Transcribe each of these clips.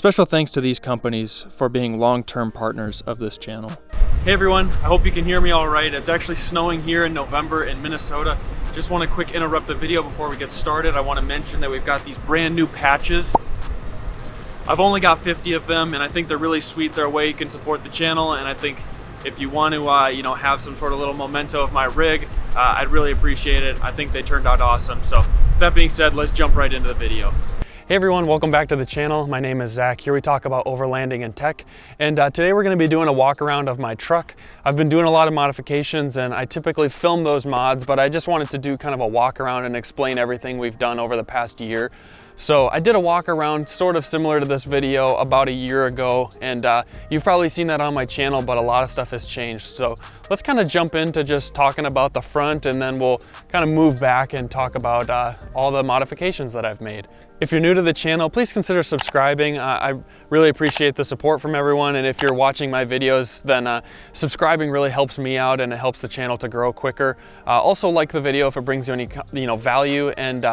Special thanks to these companies for being long-term partners of this channel. Hey everyone, I hope you can hear me all right. It's actually snowing here in November in Minnesota. Just want to quick interrupt the video before we get started. I want to mention that we've got these brand new patches. I've only got 50 of them, and I think they're really sweet. They're a way you can support the channel, and I think if you want to, have some sort of little memento of my rig, I'd really appreciate it. I think they turned out awesome. So that being said, let's jump right into the video. Hey everyone, welcome back to the channel. My name is Zach. Here we talk about overlanding and tech. And today we're going to be doing a walk around of my truck. I've been doing a lot of modifications and I typically film those mods, but I just wanted to do kind of a walk around and explain everything we've done over the past year. So I did a walk around sort of similar to this video about a year ago, and you've probably seen that on my channel, but a lot of stuff has changed. So let's kind of jump into just talking about the front, and then we'll kind of move back and talk about all the modifications that I've made. If you're new to the channel, please consider subscribing. I really appreciate the support from everyone, and if you're watching my videos, then subscribing really helps me out and it helps the channel to grow quicker. Also like the video if it brings you any value, and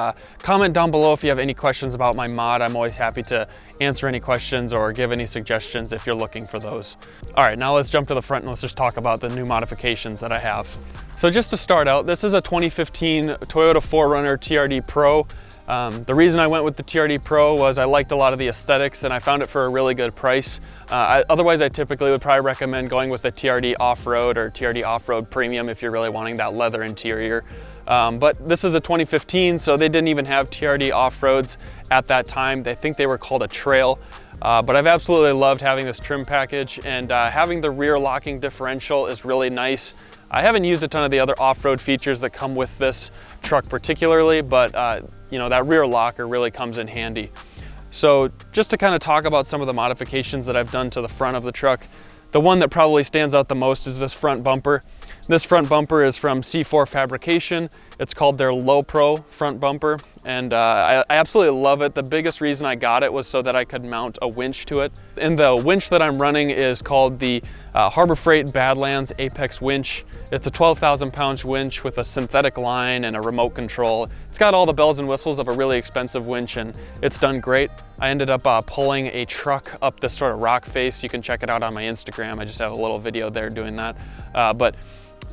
comment down below if you have any questions about my mod. I'm always happy to answer any questions or give any suggestions if you're looking for those. All right, now let's jump to the front and let's just talk about the new modifications that I have. So just to start out, this is a 2015 Toyota 4Runner TRD Pro. The reason I went with the TRD Pro was I liked a lot of the aesthetics and I found it for a really good price. Otherwise, I typically would probably recommend going with the TRD Off-Road or TRD Off-Road Premium if you're really wanting that leather interior. But this is a 2015, so they didn't even have TRD Off-Roads at that time. They think they were called a Trail. But I've absolutely loved having this trim package, and having the rear locking differential is really nice. I haven't used a ton of the other off-road features that come with this truck particularly, but that rear locker really comes in handy. So just to kind of talk about some of the modifications that I've done to the front of the truck, the one that probably stands out the most is this front bumper. This front bumper is from C4 Fabrication. It's called their Low Pro front bumper, and I absolutely love it. The biggest reason I got it was so that I could mount a winch to it. And the winch that I'm running is called the Harbor Freight Badlands Apex winch. It's a 12,000 pound winch with a synthetic line and a remote control. It's got all the bells and whistles of a really expensive winch, and it's done great. I ended up pulling a truck up this sort of rock face. You can check it out on my Instagram. I just have a little video there doing that. But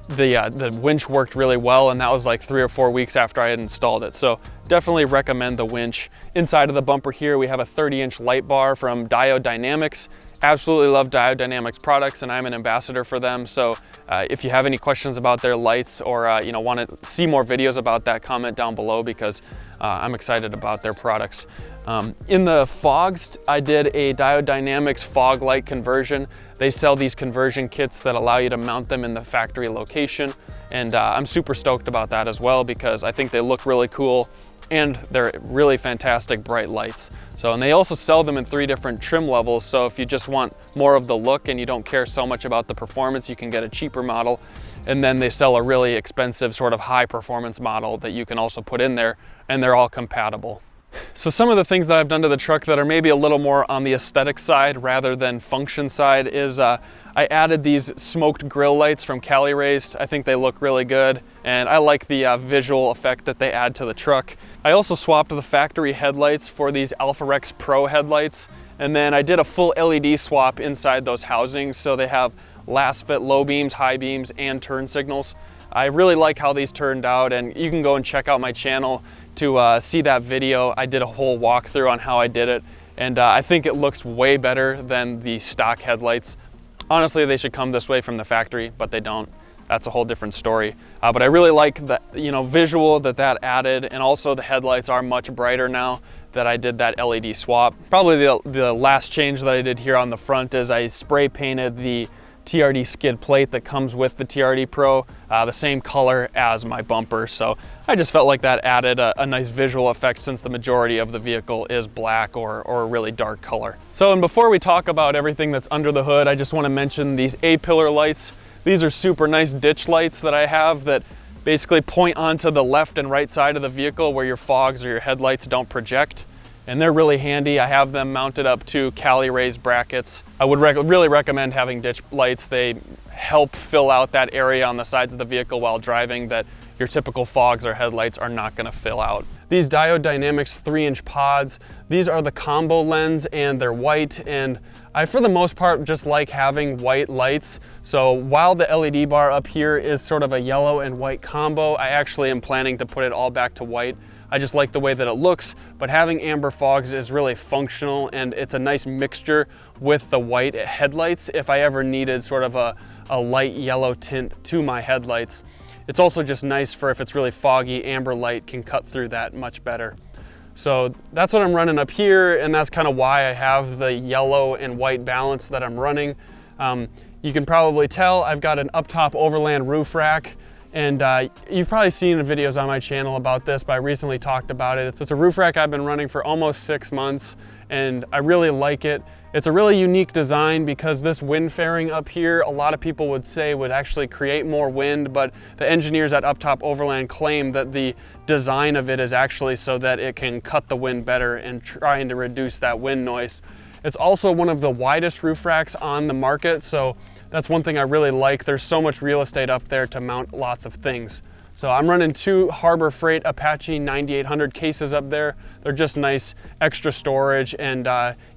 the winch worked really well, and that was like 3 or 4 weeks after I had installed it. So definitely recommend the winch. Inside of the bumper here, we have a 30-inch light bar from Diode Dynamics. Absolutely love Diode Dynamics products, and I'm an ambassador for them. So if you have any questions about their lights or want to see more videos about that, comment down below, because I'm excited about their products. In the fogs, I did a Diode Dynamics fog light conversion. They sell these conversion kits that allow you to mount them in the factory location, and I'm super stoked about that as well, because I think they look really cool and they're really fantastic bright lights. And they also sell them in 3 different trim levels, so if you just want more of the look and you don't care so much about the performance, you can get a cheaper model. And then they sell a really expensive sort of high performance model that you can also put in there, and they're all compatible. So some of the things that I've done to the truck that are maybe a little more on the aesthetic side rather than function side is I added these smoked grill lights from Cali Raised. I think they look really good, and I like the visual effect that they add to the truck. I also swapped the factory headlights for these Alpha Rex Pro headlights, and then I did a full LED swap inside those housings, so they have last fit low beams, high beams, and turn signals. I really like how these turned out, and you can go and check out my channel to see that video. I did a whole walkthrough on how I did it, and I think it looks way better than the stock headlights. Honestly, they should come this way from the factory, but they don't. That's a whole different story. But I really like the visual that added, and also the headlights are much brighter now that I did that LED swap. Probably the last change that I did here on the front is I spray painted the TRD skid plate that comes with the TRD Pro, the same color as my bumper. So I just felt like that added a nice visual effect, since the majority of the vehicle is black or a really dark color. And before we talk about everything that's under the hood, I just want to mention these A-pillar lights. These are super nice ditch lights that I have that basically point onto the left and right side of the vehicle where your fogs or your headlights don't project. And they're really handy. I have them mounted up to Cali Raised brackets. I would really recommend having ditch lights. They help fill out that area on the sides of the vehicle while driving that your typical fogs or headlights are not gonna fill out. these Diode Dynamics 3-inch pods. These are the combo lens and they're white, and I for the most part just like having white lights. So while the LED bar up here is sort of a yellow and white combo, I actually am planning to put it all back to white. I just like the way that it looks, but having amber fogs is really functional, and it's a nice mixture with the white headlights if I ever needed sort of a light yellow tint to my headlights. It's also just nice for if it's really foggy, amber light can cut through that much better. So that's what I'm running up here, and that's kind of why I have the yellow and white balance that I'm running. You can probably tell I've got an up-top Overland roof rack, and you've probably seen videos on my channel about this, but I recently talked about it. It's a roof rack I've been running for almost 6 months, and I really like it. It's a really unique design because this wind fairing up here, a lot of people would say would actually create more wind, but the engineers at Up Top Overland claim that the design of it is actually so that it can cut the wind better and trying to reduce that wind noise. It's also one of the widest roof racks on the market, so that's one thing I really like. There's so much real estate up there to mount lots of things. So I'm running 2 Harbor Freight Apache 9800 cases up there. They're just nice extra storage, and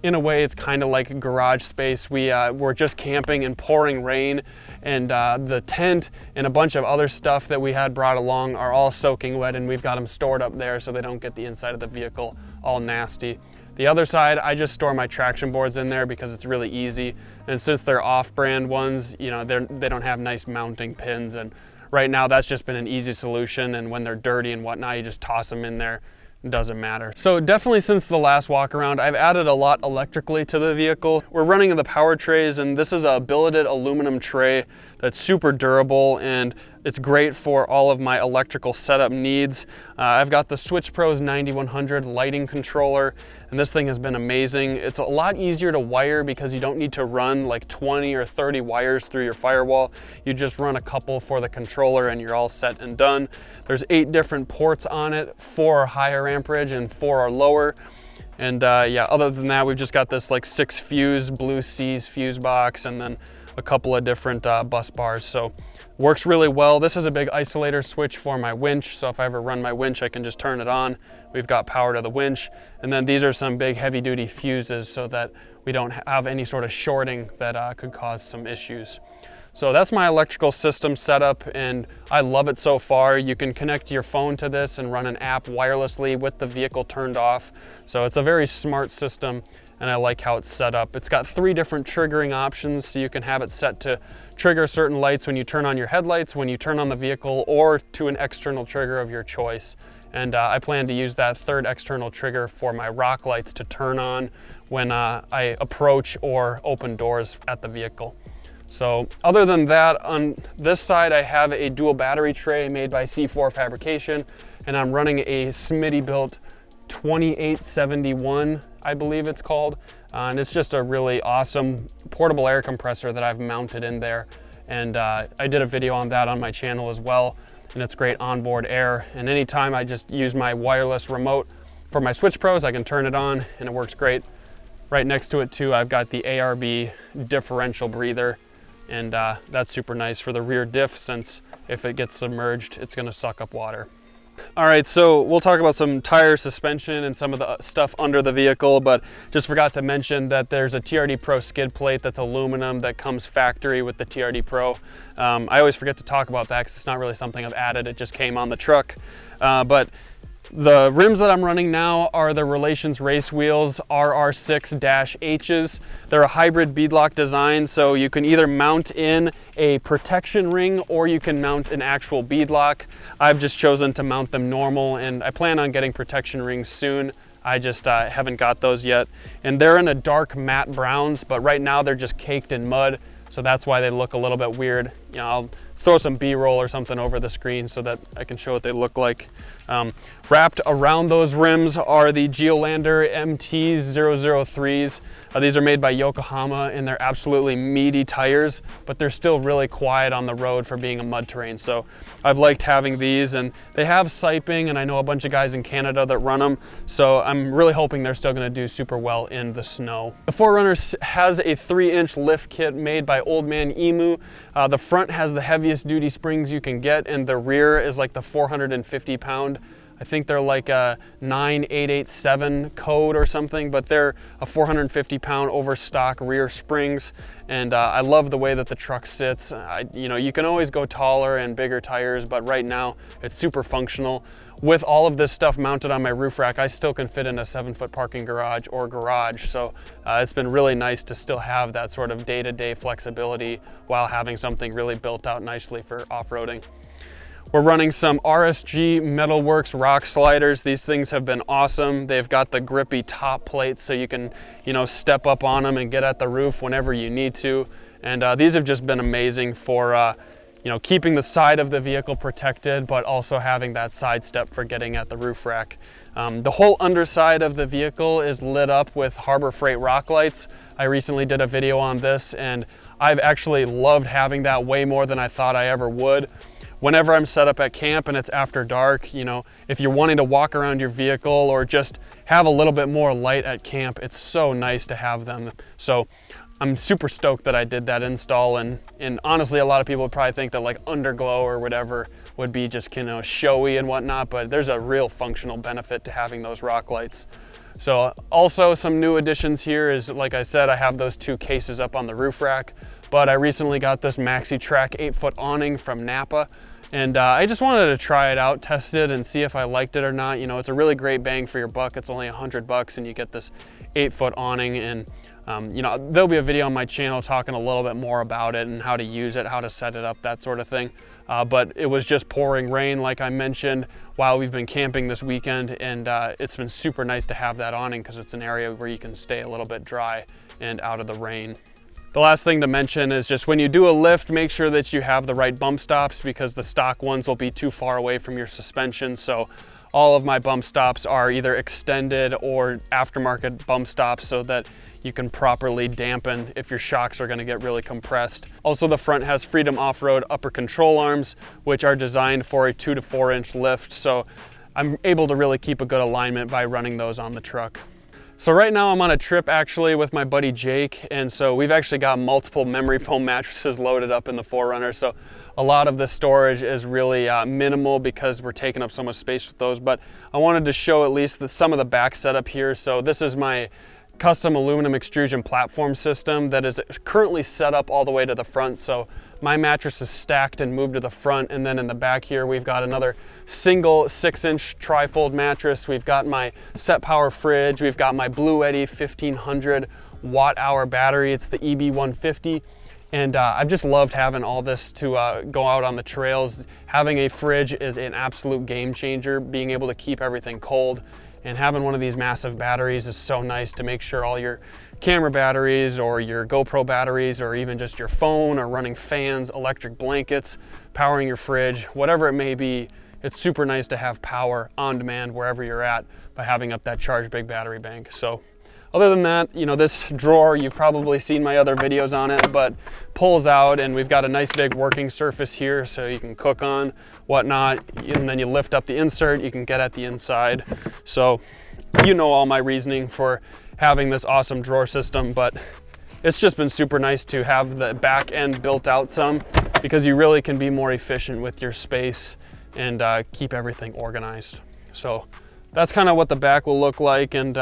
in a way it's kind of like garage space. We're just camping in pouring rain, and the tent and a bunch of other stuff that we had brought along are all soaking wet, and we've got them stored up there so they don't get the inside of the vehicle all nasty. The other side, I just store my traction boards in there because it's really easy, and since they're off-brand ones, you know, they don't have nice mounting pins, and right now that's just been an easy solution, and when they're dirty and whatnot, you just toss them in there. It doesn't matter. So definitely since the last walk around, I've added a lot electrically to the vehicle. We're running the power trays, and this is a billeted aluminum tray that's super durable, and it's great for all of my electrical setup needs. I've got the Switch Pros 9100 lighting controller, and this thing has been amazing. It's a lot easier to wire because you don't need to run like 20 or 30 wires through your firewall. You just run a couple for the controller and you're all set and done. There's 8 different ports on it, 4 are higher amperage and 4 are lower. And yeah, other than that, we've just got this like 6 fuse Blue Seas fuse box, and then a couple of different bus bars. So works really well. This is a big isolator switch for my winch, so if I ever run my winch, I can just turn it on. We've got power to the winch, and then these are some big heavy duty fuses so that we don't have any sort of shorting that could cause some issues. So that's my electrical system setup, and I love it so far. You can connect your phone to this and run an app wirelessly with the vehicle turned off. So it's a very smart system, and I like how it's set up. It's got 3 different triggering options, so you can have it set to trigger certain lights when you turn on your headlights, when you turn on the vehicle, or to an external trigger of your choice. And I plan to use that 3rd external trigger for my rock lights to turn on when I approach or open doors at the vehicle. So other than that, on this side I have a dual battery tray made by C4 Fabrication, and I'm running a Smitty built 2871, I believe it's called. And it's just a really awesome portable air compressor that I've mounted in there. And I did a video on that on my channel as well. And it's great onboard air. And anytime I just use my wireless remote for my Switch Pros, I can turn it on and it works great. Right next to it too, I've got the ARB differential breather. And that's super nice for the rear diff, since if it gets submerged, it's gonna suck up water. All right, so we'll talk about some tire suspension and some of the stuff under the vehicle, but just forgot to mention that there's a TRD Pro skid plate that's aluminum that comes factory with the TRD Pro. I always forget to talk about that because it's not really something I've added, it just came on the truck. But the rims that I'm running now are the Relations Race Wheels RR6-H's. They're a hybrid beadlock design, so you can either mount in a protection ring or you can mount an actual beadlock. I've just chosen to mount them normal, and I plan on getting protection rings soon. I just haven't got those yet. And they're in a dark matte browns, but right now they're just caked in mud, so that's why they look a little bit weird. You know, I'll throw some B-roll or something over the screen so that I can show what they look like. Wrapped around those rims are the Geolander MT003s. These are made by Yokohama, and they're absolutely meaty tires, but they're still really quiet on the road for being a mud terrain. So I've liked having these, and they have siping, and I know a bunch of guys in Canada that run them. So I'm really hoping they're still gonna do super well in the snow. The 4Runner has a 3-inch lift kit made by Old Man Emu. The front has the heaviest duty springs you can get, and the rear is like the 450-pound I think they're like a 9887 code or something, but they're a 450 pound overstock rear springs. And I love the way that the truck sits. You know, you can always go taller and bigger tires, but right now it's super functional. With all of this stuff mounted on my roof rack, I still can fit in a 7-foot parking garage or garage. So it's been really nice to still have that sort of day-to-day flexibility while having something really built out nicely for off-roading. We're running some RSG Metalworks rock sliders. These things have been awesome. They've got the grippy top plates so you can, you know, step up on them and get at the roof whenever you need to. And these have just been amazing for you know, keeping the side of the vehicle protected, but also having that side step for getting at the roof rack. The whole underside of the vehicle is lit up with Harbor Freight rock lights. I recently did a video on this, and I've actually loved having that way more than I thought I ever would. Whenever I'm set up at camp and it's after dark, you know, if you're wanting to walk around your vehicle or just have a little bit more light at camp, it's so nice to have them. So I'm super stoked that I did that install, and honestly, a lot of people would probably think that like underglow or whatever would be just, you know, showy and whatnot, but there's a real functional benefit to having those rock lights. So also some new additions here is, like I said, I have those 2 cases up on the roof rack, but I recently got this Maxi Track 8-foot awning from Napa. And I just wanted to try it out, test it, and see if I liked it or not. You know, it's a really great bang for your buck. It's only $100 and you get this 8-foot awning. And you know, there'll be a video on my channel talking a little bit more about it and how to use it, how to set it up, that sort of thing. But it was just pouring rain, like I mentioned, while we've been camping this weekend. And it's been super nice to have that awning because it's an area where you can stay a little bit dry and out of the rain. The last thing to mention is just when you do a lift, make sure that you have the right bump stops, because the stock ones will be too far away from your suspension. So all of my bump stops are either extended or aftermarket bump stops so that you can properly dampen if your shocks are going to get really compressed. Also, the front has Freedom Off-Road upper control arms, which are designed for a 2 to 4 inch lift. So I'm able to really keep a good alignment by running those on the truck. So right now I'm on a trip actually with my buddy Jake, and so we've actually got multiple memory foam mattresses loaded up in the 4Runner. So a lot of the storage is really minimal because we're taking up so much space with those, but I wanted to show at least some of the back setup here. So this is my custom aluminum extrusion platform system that is currently set up all the way to the front. So my mattress is stacked and moved to the front, and then in the back here we've got another single 6-inch trifold mattress. We've got my Set Power fridge. We've got my Blue Eddy 1500 watt-hour battery. It's the EB150. And I've just loved having all this to go out on the trails. Having a fridge is an absolute game changer, being able to keep everything cold. And having one of these massive batteries is so nice to make sure all your camera batteries or your GoPro batteries or even just your phone or running fans, electric blankets, powering your fridge, whatever it may be, it's super nice to have power on demand wherever you're at by having up that Charge Big battery bank. So other than that, you know, this drawer, you've probably seen my other videos on it, but pulls out and we've got a nice big working surface here so you can cook on, whatnot, and then you lift up the insert, you can get at the inside. So you know all my reasoning for having this awesome drawer system, but it's just been super nice to have the back end built out some, because you really can be more efficient with your space and keep everything organized. So that's kind of what the back will look like, and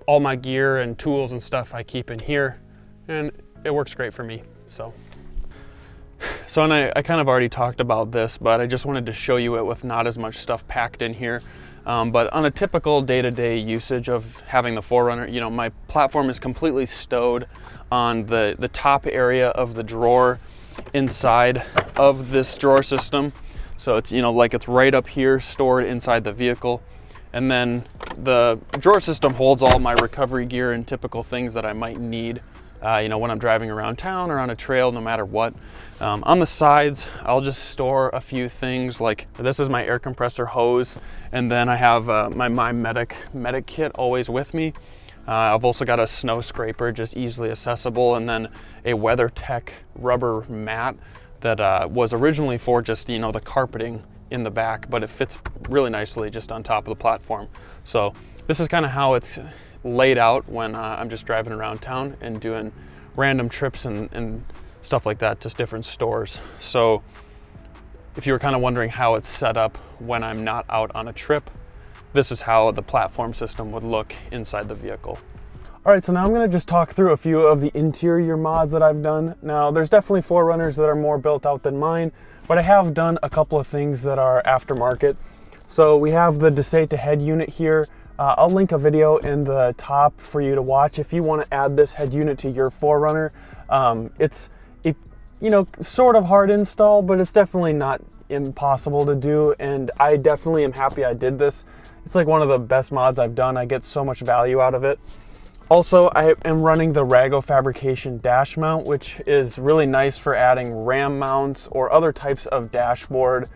all my gear and tools and stuff I keep in here, and it works great for me. So and I kind of already talked about this, but I just wanted to show you it with not as much stuff packed in here. But on a typical day-to-day usage of having the 4Runner, you know, my platform is completely stowed on the top area of the drawer inside of this drawer system. So it's, you know, like it's right up here stored inside the vehicle. And then the drawer system holds all my recovery gear and typical things that I might need, you know, when I'm driving around town or on a trail, no matter what. On the sides, I'll just store a few things, like this is my air compressor hose, and then I have my MyMedic kit always with me. I've also got a snow scraper, just easily accessible, and then a WeatherTech rubber mat that was originally for just, you know, the carpeting in the back, but it fits really nicely just on top of the platform. So this is kind of how it's laid out when I'm just driving around town and doing random trips and stuff like that, just different stores. So if you were kind of wondering how it's set up when I'm not out on a trip, this is how the platform system would look inside the vehicle. All right, so now I'm gonna just talk through a few of the interior mods that I've done. Now, there's definitely 4Runners that are more built out than mine, but I have done a couple of things that are aftermarket. So we have the Desata head unit here. I'll link a video in the top for you to watch if you want to add this head unit to your 4Runner. It's you know, sort of hard install, but it's definitely not impossible to do, and I definitely am happy I did this. It's like one of the best mods I've done. I get so much value out of it. Also, I am running the Rago Fabrication dash mount, which is really nice for adding RAM mounts or other types of dashboard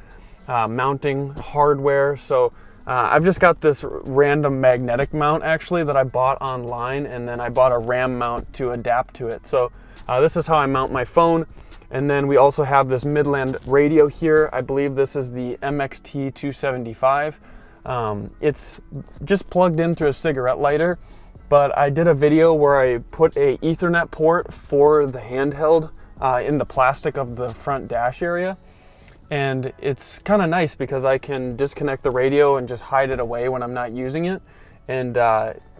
mounting hardware. So I've just got this random magnetic mount actually that I bought online, and then I bought a RAM mount to adapt to it. So this is how I mount my phone. And then we also have this Midland radio here. I believe this is the MXT 275. It's just plugged in through a cigarette lighter, but I did a video where I put a Ethernet port for the handheld in the plastic of the front dash area. And it's kind of nice because I can disconnect the radio and just hide it away when I'm not using it. And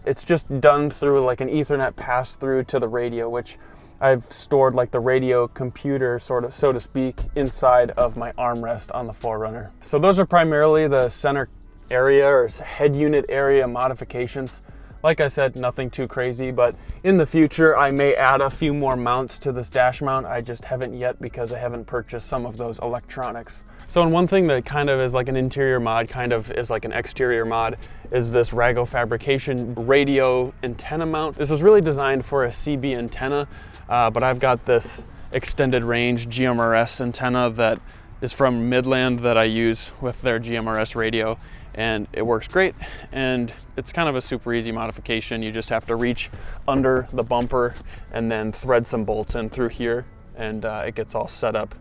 it's just done through like an Ethernet pass through to the radio, which I've stored like the radio computer, sort of, so to speak, inside of my armrest on the 4Runner. So those are primarily the center area or head unit area modifications. Like I said, nothing too crazy, but in the future, I may add a few more mounts to this dash mount. I just haven't yet because I haven't purchased some of those electronics. So, and one thing that kind of is like an interior mod, kind of is like an exterior mod, is this Rago Fabrication radio antenna mount. This is really designed for a CB antenna, but I've got this extended range GMRS antenna that is from Midland that I use with their GMRS radio, and it works great, and it's kind of a super easy modification. You just have to reach under the bumper and then thread some bolts in through here, and it gets all set up,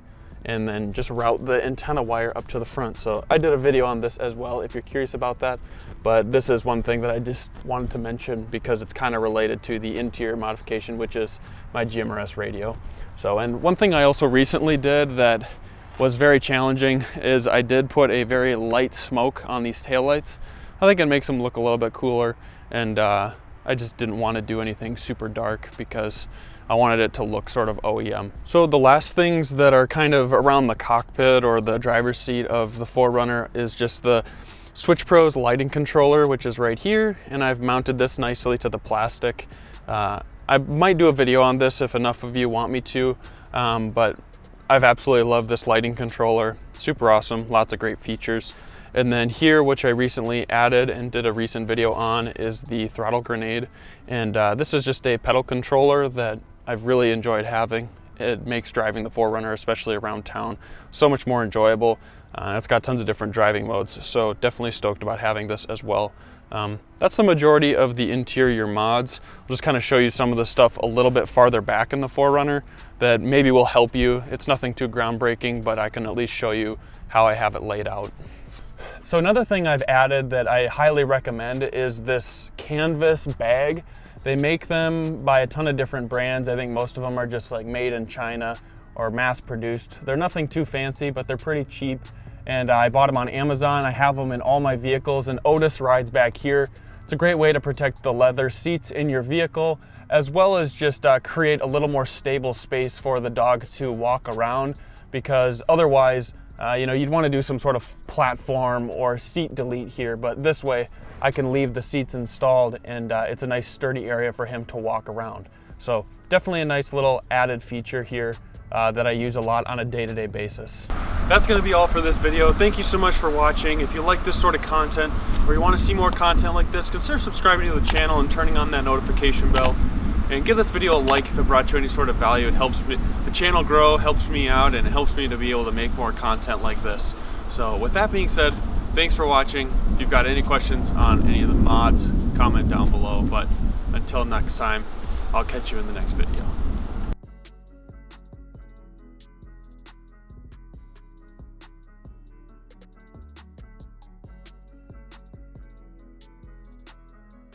and then just route the antenna wire up to the front. So I did a video on this as well if you're curious about that, but this is one thing that I just wanted to mention because it's kind of related to the interior modification, which is my GMRS radio. So, and one thing I also recently did that was very challenging is I did put a very light smoke on these taillights. I think it makes them look a little bit cooler, and I just didn't want to do anything super dark because I wanted it to look sort of OEM. So the last things that are kind of around the cockpit or the driver's seat of the 4Runner is just the Switch Pro's lighting controller, which is right here, and I've mounted this nicely to the plastic. I might do a video on this if enough of you want me to, but I've absolutely loved this lighting controller. Super awesome, lots of great features. And then here, which I recently added and did a recent video on, is the throttle grenade. And this is just a pedal controller that I've really enjoyed having. It makes driving the 4Runner, especially around town, so much more enjoyable. It's got tons of different driving modes, so definitely stoked about having this as well. That's the majority of the interior mods. I'll just kind of show you some of the stuff a little bit farther back in the 4Runner that maybe will help you. It's nothing too groundbreaking, but I can at least show you how I have it laid out. So another thing I've added that I highly recommend is this canvas bag. They make them by a ton of different brands. I think most of them are just like made in China or mass produced. They're nothing too fancy, but they're pretty cheap. And I bought them on Amazon. I have them in all my vehicles, and Otis rides back here. It's a great way to protect the leather seats in your vehicle, as well as just create a little more stable space for the dog to walk around, because otherwise, you know, you'd want to do some sort of platform or seat delete here, but this way I can leave the seats installed, and it's a nice sturdy area for him to walk around. So definitely a nice little added feature here that I use a lot on a day-to-day basis. That's going to be all for this video. Thank you so much for watching. If you like this sort of content, or you want to see more content like this, consider subscribing to the channel and turning on that notification bell. And give this video a like if it brought you any sort of value. It helps the channel grow, helps me out, and it helps me to be able to make more content like this. So with that being said, thanks for watching. If you've got any questions on any of the mods, comment down below. But until next time, I'll catch you in the next video.